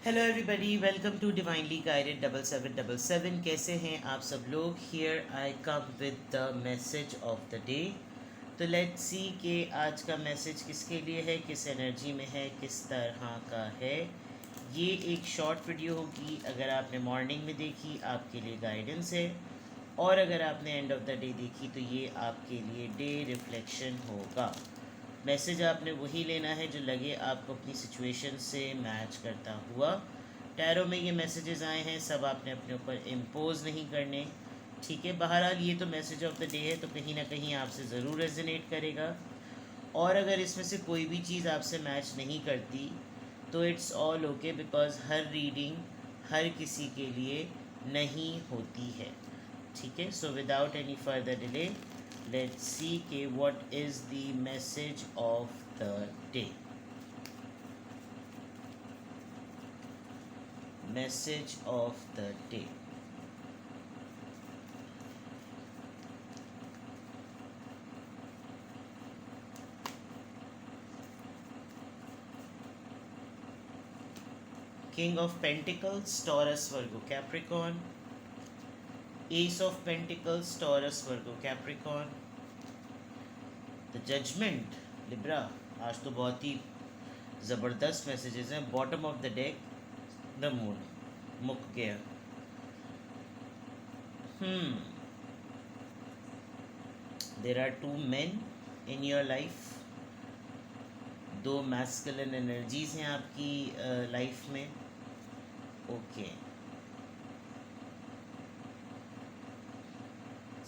Hello everybody, welcome to divinely guided 7777। कैसे हैं आप सब लोग? Here I come with the message of the day. तो लेट्स सी कि आज का मैसेज किसके लिए है, किस एनर्जी में है, किस तरह का है। ये एक शॉर्ट वीडियो होगी। अगर आपने मॉर्निंग में देखी आपके लिए गाइडेंस है, और अगर आपने एंड ऑफ द डे देखी तो ये आपके लिए डे रिफ्लेक्शन होगा। मैसेज आपने वही लेना है जो लगे आपको अपनी सिचुएशन से मैच करता हुआ। टैरो में ये मैसेजेस आए हैं, सब आपने अपने ऊपर इम्पोज नहीं करने। ठीक है, बहरहाल ये तो मैसेज ऑफ द डे है, तो कहीं ना कहीं आपसे ज़रूर रेजोनेट करेगा। और अगर इसमें से कोई भी चीज़ आपसे मैच नहीं करती तो इट्स ऑल ओके, बिकॉज हर रीडिंग हर किसी के लिए नहीं होती है। ठीक है, so without any further delay let's see के what is the message of the day. Message of the day. King of Pentacles, Taurus, Virgo, Capricorn. Ace of Pentacles, Taurus, Virgo, Capricorn. The Judgment, Libra. आज तो बहुत ही ज़बरदस्त messages हैं। Bottom of the deck, the moon, मुक गया। There are two men in your life. दो masculine energies हैं आपकी लाइफ में। ओके,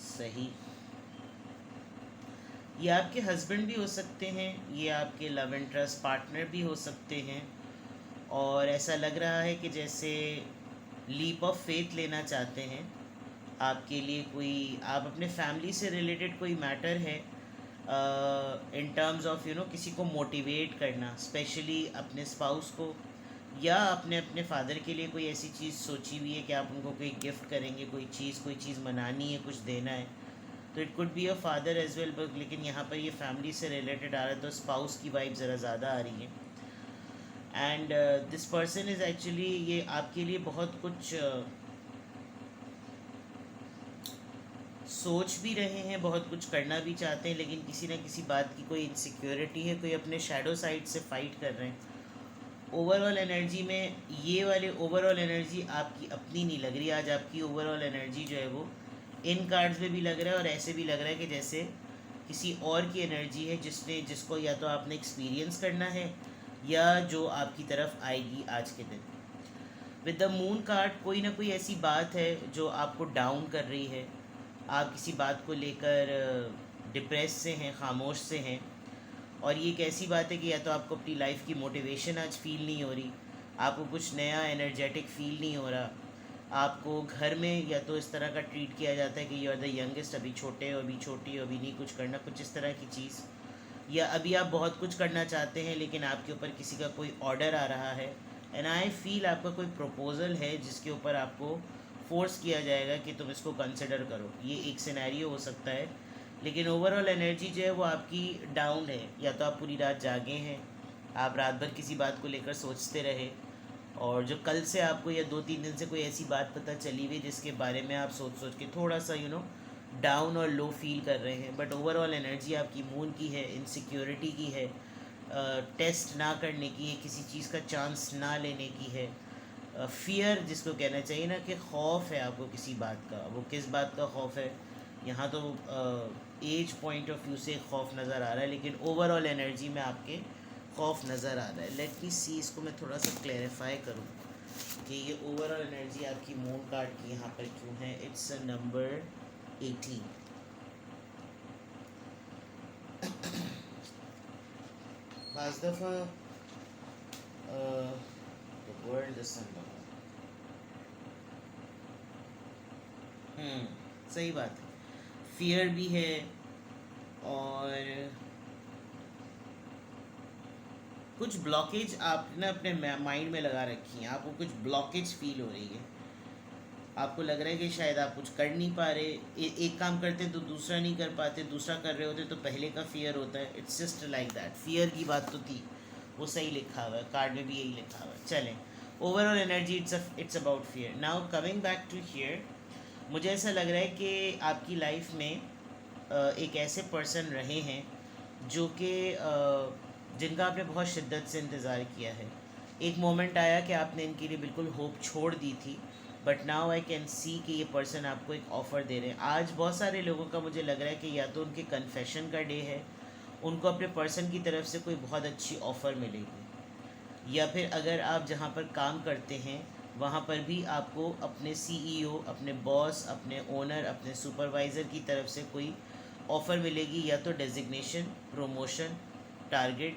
सही। ये आपके हस्बैंड भी हो सकते हैं, ये आपके लव इंटरेस्ट पार्टनर भी हो सकते हैं। और ऐसा लग रहा है कि जैसे लीप ऑफ फेथ लेना चाहते हैं। आपके लिए कोई, आप अपने फैमिली से रिलेटेड कोई मैटर है इन टर्म्स ऑफ किसी को मोटिवेट करना, स्पेशली अपने स्पाउस को, या अपने अपने फादर के लिए कोई ऐसी चीज़ सोची हुई है कि आप उनको कोई गिफ्ट करेंगे, कोई चीज़ मनानी है, कुछ देना है। तो it could be a father as well, but लेकिन यहाँ पर ये फैमिली से रिलेटेड आ रहा है, तो स्पाउस की वाइब ज़रा ज़्यादा आ रही है। And this person is actually, ये आपके लिए बहुत कुछ सोच भी रहे हैं, बहुत कुछ करना भी चाहते हैं, लेकिन किसी ना किसी बात की कोई इनसिक्योरिटी है, कोई अपने शैडो साइड से फाइट कर रहे हैं। ओवरऑल एनर्जी में ये वाले ओवरऑल एनर्जी आपकी अपनी नहीं लग रही। आज आपकी ओवरऑल एनर्जी जो है वो इन कार्ड्स में भी लग रहा है और ऐसे भी लग रहा है कि जैसे किसी और की एनर्जी है जिसको या तो आपने एक्सपीरियंस करना है या जो आपकी तरफ आएगी आज के दिन। विद द मून कार्ड, कोई ना कोई ऐसी बात है जो आपको डाउन कर रही है। आप किसी बात को लेकर डिप्रेस से हैं, खामोश से हैं। और ये एक ऐसी बात है कि या तो आपको अपनी लाइफ की मोटिवेशन आज फील नहीं हो रही, आपको कुछ नया एनर्जेटिक फील नहीं हो रहा, आपको घर में या तो इस तरह का ट्रीट किया जाता है कि यू आर द यंगेस्ट, अभी छोटे हो, अभी छोटी हो, अभी नहीं कुछ करना, कुछ इस तरह की चीज़। या अभी आप बहुत कुछ करना चाहते हैं लेकिन आपके ऊपर किसी का कोई ऑर्डर आ रहा है, एंड आई फील आपका कोई प्रपोज़ल है जिसके ऊपर आपको फोर्स किया जाएगा कि तुम इसको कंसिडर करो। ये एक सिनेरियो हो सकता है, लेकिन ओवरऑल एनर्जी जो है वो आपकी डाउन है। या तो आप पूरी रात जागे हैं, आप रात भर किसी बात को लेकर सोचते रहे, और जो कल से आपको या 2-3 दिन से कोई ऐसी बात पता चली हुई जिसके बारे में आप सोच सोच के थोड़ा सा डाउन और लो फील कर रहे हैं। बट ओवरऑल एनर्जी आपकी मून की है, इनसिक्योरिटी की है, टेस्ट ना करने की है, किसी चीज़ का चांस ना लेने की है। फियर जिसको कहना चाहिए ना, कि खौफ है आपको किसी बात का। वो किस बात का खौफ है, यहाँ तो एज पॉइंट ऑफ व्यू से खौफ नज़र आ रहा है, लेकिन ओवरऑल एनर्जी में आपके खौफ नज़र आ रहा है। लेट मी सी, इसको मैं थोड़ा सा क्लैरिफाई करूँ कि ये ओवरऑल एनर्जी आपकी मून कार्ड की यहाँ पर क्यों है। It's number 18। बाज़ दफ़ा द वर्ल्ड इज सही बात है, फियर भी है, और कुछ ब्लॉकेज आपने अपने माइंड में लगा रखी हैं। आपको कुछ ब्लॉकेज फील हो रही है, आपको लग रहा है कि शायद आप कुछ कर नहीं पा रहे। एक काम करते तो दूसरा नहीं कर पाते, दूसरा कर रहे होते तो पहले का फियर होता है। It's just like that. Fear की बात तो थी, वो सही लिखा हुआ है कार्ड में भी, यही लिखा हुआ है। चलें, overall energy it's about fear. Now coming back to here, मुझे ऐसा लग रहा है कि आपकी लाइफ में एक ऐसे पर्सन रहे हैं जो कि जिनका आपने बहुत शिद्दत से इंतज़ार किया है. एक मोमेंट आया कि आपने इनके लिए बिल्कुल होप छोड़ दी थी, but now I can see कि ये पर्सन आपको एक ऑफ़र दे रहे हैं. आज बहुत सारे लोगों का मुझे लग रहा है कि या तो उनके कन्फेशन का डे है, उनको अपने पर्सन की तरफ से कोई बहुत अच्छी ऑफ़र मिलेगी, या फिर अगर आप जहाँ पर काम करते हैं वहाँ पर भी आपको अपने सीईओ, अपने बॉस, अपने ओनर, अपने सुपरवाइज़र की तरफ से कोई ऑफ़र मिलेगी, या तो डेजिग्नेशन, प्रमोशन, टारगेट,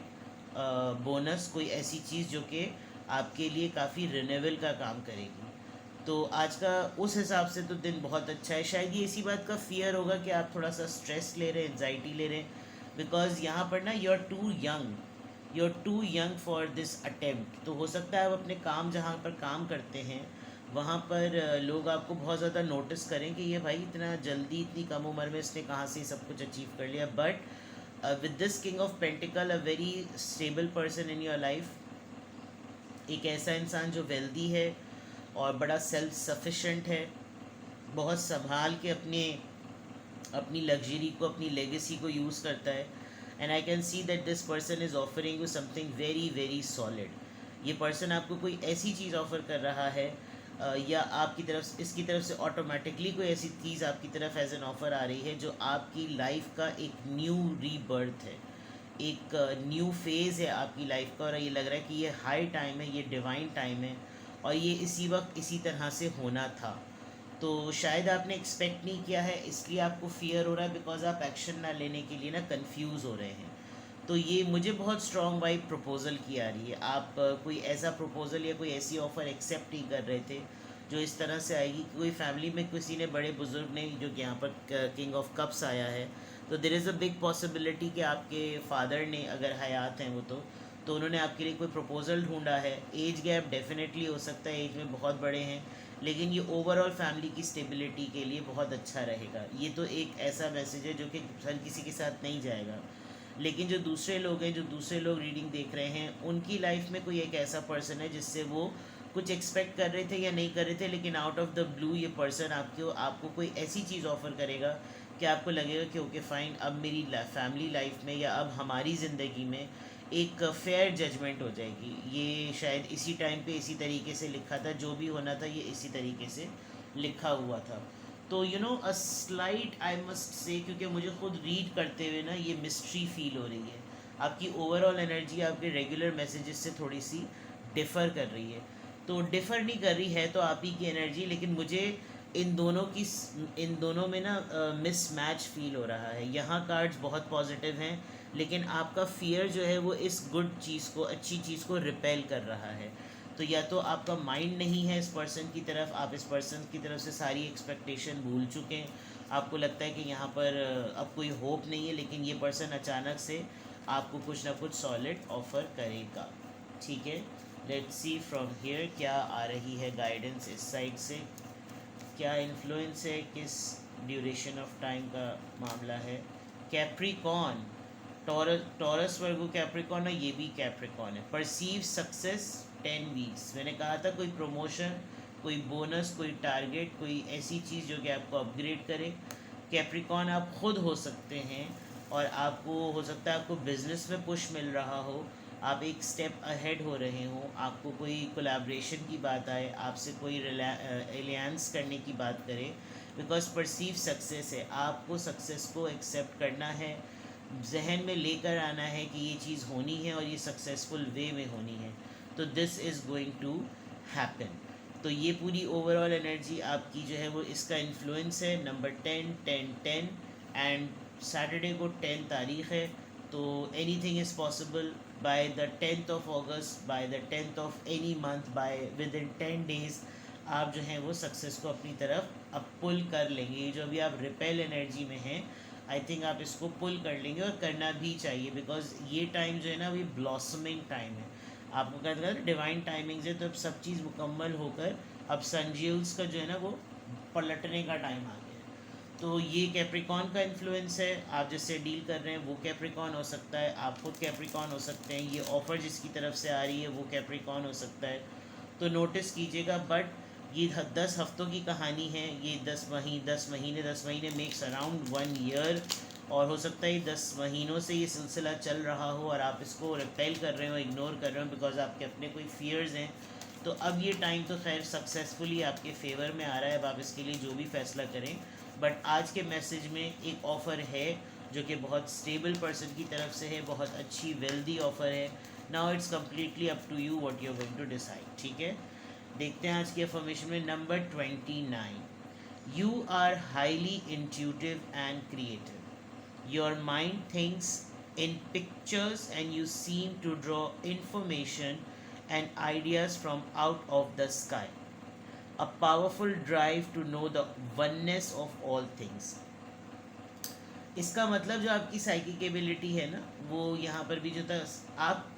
बोनस, कोई ऐसी चीज़ जो कि आपके लिए काफ़ी रिन्यूअल का काम करेगी. तो आज का उस हिसाब से तो दिन बहुत अच्छा है. शायद ये इसी बात का फियर होगा कि आप थोड़ा सा स्ट्रेस ले रहे हैं, एंजाइटी ले रहे हैं, बिकॉज यहाँ पर ना you are too young for this attempt. तो हो सकता है आप अपने काम, जहाँ पर काम करते हैं वहाँ पर लोग आपको बहुत ज़्यादा नोटिस करें कि ये भाई इतना जल्दी, इतनी कम उम्र में इसने कहाँ से सब कुछ अचीव कर लिया. But with this king of pentacle, a very stable person in your life, एक ऐसा इंसान जो वेल्दी है और बड़ा सेल्फ सफिशेंट है, बहुत संभाल के अपनी लग्जरी को, अपनी लेगेसी को यूज़ करता है. And I can see that this person is offering you something very very solid. ये पर्सन आपको कोई ऐसी चीज़ ऑफ़र कर रहा है, या आपकी तरफ, इसकी तरफ से ऑटोमेटिकली कोई ऐसी चीज़ आपकी तरफ एज एन ऑफ़र आ रही है जो आपकी लाइफ का एक न्यू रीबर्थ है, एक न्यू फेज़ है आपकी लाइफ का. और ये लग रहा है कि ये हाई टाइम है, ये डिवाइन टाइम है, और ये इसी वक्त इसी तरह से होना था. तो शायद आपने एक्सपेक्ट नहीं किया है, इसलिए आपको फियर हो रहा है, बिकॉज आप एक्शन ना लेने के लिए ना कंफ्यूज हो रहे हैं. तो ये मुझे बहुत स्ट्रॉन्ग वाइब प्रपोज़ल की आ रही है. आप कोई ऐसा प्रपोज़ल या कोई ऐसी ऑफ़र एक्सेप्ट नहीं कर रहे थे जो इस तरह से आएगी कि कोई फैमिली में किसी ने, बड़े बुज़ुर्ग ने, जो कि यहाँ पर किंग ऑफ कप्स आया है, तो there is a big possibility कि आपके फादर ने, अगर हयात हैं वो, तो उन्होंने आपके लिए कोई प्रपोज़ल ढूंढा है. एज गैप डेफिनेटली हो सकता है, एज में बहुत बड़े हैं, लेकिन ये ओवरऑल फैमिली की स्टेबिलिटी के लिए बहुत अच्छा रहेगा. ये तो एक ऐसा मैसेज है जो कि हर किसी के साथ नहीं जाएगा. लेकिन जो दूसरे लोग हैं, जो दूसरे लोग रीडिंग देख रहे हैं, उनकी लाइफ में कोई एक ऐसा पर्सन है जिससे वो कुछ एक्सपेक्ट कर रहे थे या नहीं कर रहे थे, लेकिन आउट ऑफ द ब्लू ये पर्सन आपको कोई ऐसी चीज़ ऑफ़र करेगा कि आपको लगेगा कि ओके फाइन, अब मेरी फैमिली लाइफ में या अब हमारी ज़िंदगी में एक फेयर जजमेंट हो जाएगी. ये शायद इसी टाइम पे इसी तरीके से लिखा था, जो भी होना था ये इसी तरीके से लिखा हुआ था. तो you know a slight, I must say, क्योंकि मुझे खुद रीड करते हुए ना ये मिस्ट्री फील हो रही है. आपकी ओवरऑल एनर्जी आपके रेगुलर मैसेजेस से थोड़ी सी डिफ़र कर रही है. तो डिफ़र नहीं कर रही है तो आप ही की एनर्जी, लेकिन मुझे इन दोनों में ना मिसमैच फील हो रहा है. यहाँ कार्ड्स बहुत पॉजिटिव हैं, लेकिन आपका फियर जो है वो इस गुड चीज़ को, अच्छी चीज़ को रिपेल कर रहा है. तो या तो आपका माइंड नहीं है इस पर्सन की तरफ, आप इस पर्सन की तरफ से सारी एक्सपेक्टेशन भूल चुके हैं, आपको लगता है कि यहाँ पर अब कोई होप नहीं है, लेकिन ये पर्सन अचानक से आपको कुछ ना कुछ सॉलिड ऑफ़र करेगा. ठीक है, लेट्स सी फ्रॉम हियर क्या आ रही है गाइडेंस इस साइड से, क्या इन्फ्लुएंस है, किस ड्यूरेशन ऑफ टाइम का मामला है. कैप्रिकॉन, टॉरस वर्गो कैप्रिकॉन है, ये भी कैप्रिकॉन है. परसीव सक्सेस 10 वीक्स, मैंने कहा था कोई प्रमोशन, कोई बोनस, कोई टारगेट, कोई ऐसी चीज़ जो कि आपको अपग्रेड करे. कैप्रिकॉन आप खुद हो सकते हैं, और आपको हो सकता है आपको बिज़नेस में पुश मिल रहा हो, आप एक स्टेप अहेड हो रहे हो, आपको कोई कोलैबोरेशन की बात आए, आपसे कोई एलियंस करने की बात करे, बिकॉज परसीव सक्सेस है. आपको सक्सेस को एक्सेप्ट करना है, जहन में लेकर आना है कि ये चीज़ होनी है और ये सक्सेसफुल वे में होनी है. तो this is going to happen. तो ये पूरी ओवरऑल एनर्जी आपकी जो है वो इसका इन्फ्लुएंस है. नंबर 10 10 10 एंड सैटरडे को 10 तारीख़ है, तो anything is possible. By the 10th of August, by the 10th of any month, by within 10 days आप जो हैं वो सक्सेस को अपनी तरफ अब पुल कर लेंगे. जो अभी आप रिपेल एनर्जी में हैं, आई थिंक आप इसको पुल कर लेंगे, और करना भी चाहिए, बिकॉज ये टाइम जो है ना, अभी ब्लॉसमिंग टाइम है. आपको कहते हैं डिवाइन टाइमिंग्स है, तो अब सब चीज़ मुकम्मल होकर अब सनज्यूल्स का जो है ना वो पलटने का टाइम आ गया है. तो ये कैप्रिकॉन का इन्फ्लुएंस है. आप जिससे डील कर रहे हैं वो कैप्रिकॉन हो सकता है, आप खुद कैप्रिकॉन हो सकते हैं, ये ऑफ़र जिसकी तरफ से आ रही है वो कैप्रिकॉन हो सकता है. तो नोटिस कीजिएगा। बट ये 10 हफ्तों की कहानी है, ये 10 महीने मेक्स अराउंड 1 ईयर, और हो सकता है ये 10 महीनों से ये सिलसिला चल रहा हो और आप इसको रिपेल कर रहे हो, इग्नोर कर रहे हो बिकॉज आपके अपने कोई फियर्स हैं। तो अब ये टाइम तो खैर सक्सेसफुली आपके फेवर में आ रहा है, अब आप इसके लिए जो भी फैसला करें। बट आज के मैसेज में एक ऑफ़र है जो कि बहुत स्टेबल पर्सन की तरफ से है, बहुत अच्छी वेल्दी ऑफ़र है। Now it's completely up to you what you are going to decide, ठीक है। देखते हैं आज की अफर्मेशन में number 29। You are highly intuitive and creative. Your mind thinks in pictures and you seem to draw information and ideas from out of the sky. A powerful drive to know the oneness of all things. इसका मतलब जो आपकी psychic ability है ना, वो यहाँ पर भी जो था, आप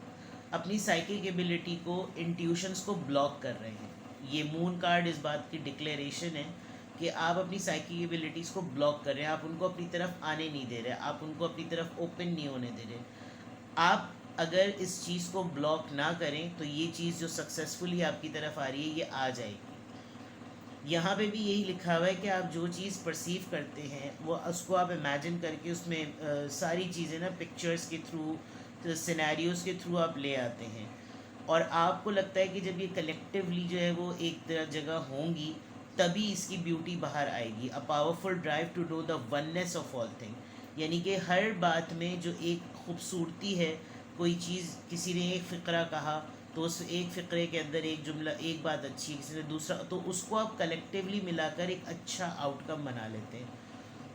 अपनी साइकिक एबिलिटी को, इंट्यूशंस को ब्लॉक कर रहे हैं। ये मून कार्ड इस बात की डिक्लेरेशन है कि आप अपनी साइकिक एबिलिटीज़ को ब्लॉक कर रहे हैं, आप उनको अपनी तरफ आने नहीं दे रहे, आप उनको अपनी तरफ ओपन नहीं होने दे रहे। आप अगर इस चीज़ को ब्लॉक ना करें तो ये चीज़ जो सक्सेसफुली आपकी तरफ आ रही है ये आ जाएगी। यहाँ पे भी यही लिखा हुआ है कि आप जो चीज़ परसीव करते हैं वो उसको आप इमेजिन करके उसमें सारी चीज़ें ना पिक्चर्स के थ्रू, सिनेरियोज़ के थ्रू आप ले आते हैं, और आपको लगता है कि जब ये कलेक्टिवली जो है वो एक जगह होंगी तभी इसकी ब्यूटी बाहर आएगी। A powerful drive to know the oneness of all thing, यानी कि हर बात में जो एक खूबसूरती है, कोई चीज़ किसी ने एक फ़िक्रा कहा तो उस एक फ़िक्रे के अंदर एक जुमला, एक बात अच्छी, किसी ने दूसरा, तो उसको आप कलेक्टिवली मिलाकर एक अच्छा आउटकम बना लेते हैं।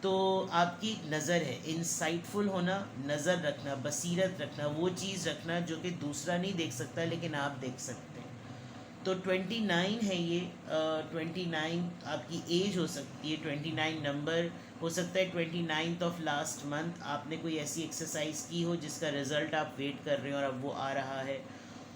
तो आपकी एक नज़र है, इंसाइटफुल होना, नज़र रखना, बसीरत रखना, वो चीज़ रखना जो कि दूसरा नहीं देख सकता लेकिन आप देख सकते हैं। तो 29 है ये, 29 आपकी एज हो सकती है, 29 नंबर हो सकता है, 29th ऑफ लास्ट मंथ आपने कोई ऐसी एक्सरसाइज की हो जिसका रिज़ल्ट आप वेट कर रहे हो और अब वो आ रहा है।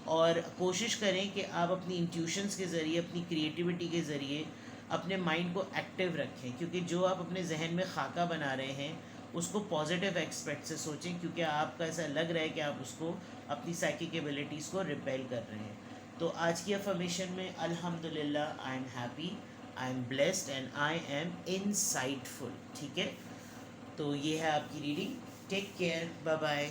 और कोशिश करें कि आप अपनी इंट्यूशंस के ज़रिए, अपनी क्रिएटिविटी के ज़रिए अपने माइंड को एक्टिव रखें, क्योंकि जो आप अपने जहन में खाका बना रहे हैं उसको पॉजिटिव एस्पेक्ट से सोचें, क्योंकि आपका ऐसा लग रहा है कि आप उसको, अपनी साइकिक एबिलिटीज़ को रिपेल कर रहे हैं। तो आज की अफर्मेशन में अल्हम्दुलिल्लाह, I am happy, I am blessed and I am insightful, ठीक है। तो ये है आपकी reading. Take care, bye bye.